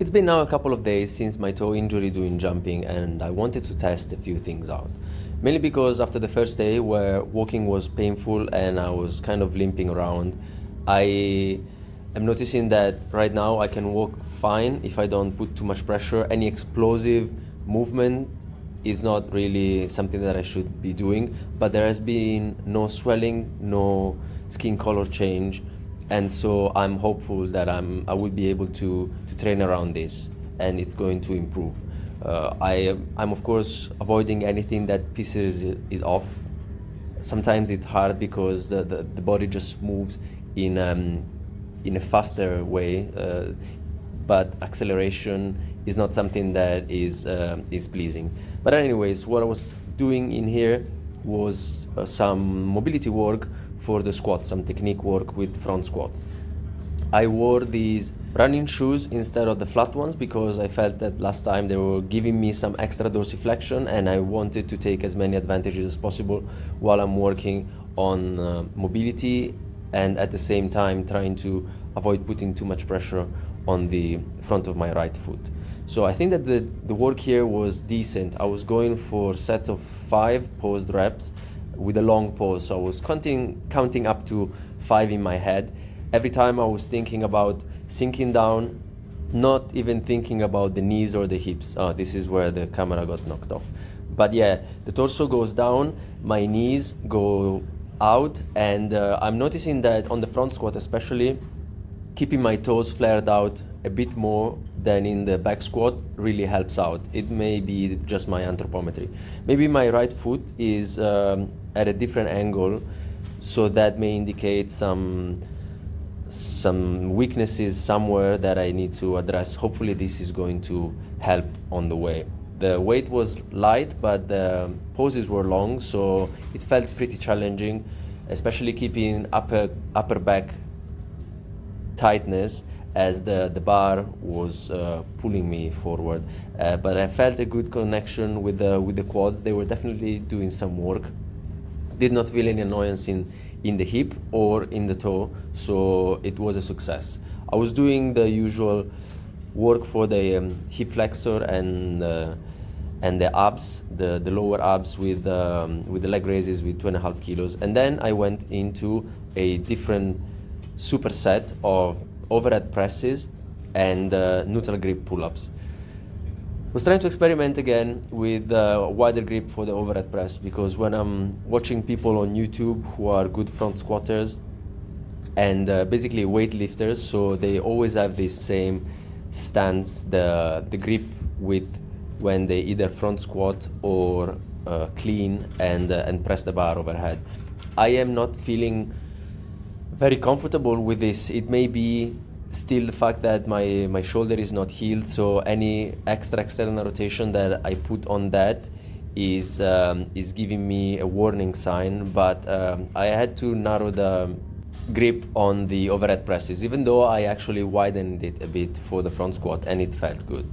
It's been now a couple of days since my toe injury doing jumping, and I wanted to test a few things out. Mainly because after the first day where walking was painful and I was kind of limping around, I am noticing that right now I can walk fine if I don't put too much pressure. Any explosive movement is not really something that I should be doing, but there has been no swelling, no skin color change, and so I'm hopeful that I will be able to train around this, and it's going to improve. I'm of course avoiding anything that pisses it off. Sometimes it's hard because the body just moves in a faster way, but acceleration is not something that is pleasing. But anyways, what I was doing in here was some mobility work for the squats, some technique work with front squats. I wore these running shoes instead of the flat ones because I felt that last time they were giving me some extra dorsiflexion, and I wanted to take as many advantages as possible while I'm working on mobility, and at the same time trying to avoid putting too much pressure on the front of my right foot. So I think that the work here was decent. I was going for sets of 5 paused reps with a long pause. So I was counting up to 5 in my head. Every time I was thinking about sinking down, not even thinking about the knees or the hips. This is where the camera got knocked off. But yeah, the torso goes down, my knees go out, and I'm noticing that on the front squat especially, keeping my toes flared out a bit more than in the back squat really helps out. It may be just my anthropometry. Maybe my right foot is at a different angle, so that may indicate some weaknesses somewhere that I need to address. Hopefully this is going to help on the way. The weight was light, but the poses were long, so it felt pretty challenging, especially keeping upper back tightness as the bar was pulling me forward. But I felt a good connection with the quads. They were definitely doing some work. Did not feel any annoyance in the hip or in the toe, so it was a success. I was doing the usual work for the hip flexor and the abs, the lower abs with the leg raises with 2.5 kilos, and then I went into a different superset of overhead presses and neutral grip pull-ups. I was trying to experiment again with wider grip for the overhead press, because when I'm watching people on YouTube who are good front squatters and basically weightlifters, so they always have this same stance, the grip width when they either front squat or clean and press the bar overhead. I am not feeling very comfortable with this. It may be still the fact that my shoulder is not healed, so any extra external rotation that I put on that is giving me a warning sign. But I had to narrow the grip on the overhead presses, even though I actually widened it a bit for the front squat, and it felt good.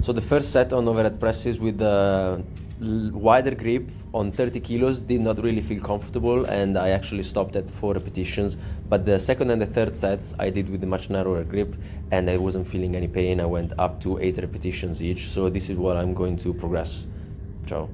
So the first set on overhead presses with the wider grip on 30 kilos did not really feel comfortable, and I actually stopped at 4 repetitions. But the second and the third sets I did with a much narrower grip, and I wasn't feeling any pain. I went up to 8 repetitions each. So this is what I'm going to progress. Ciao.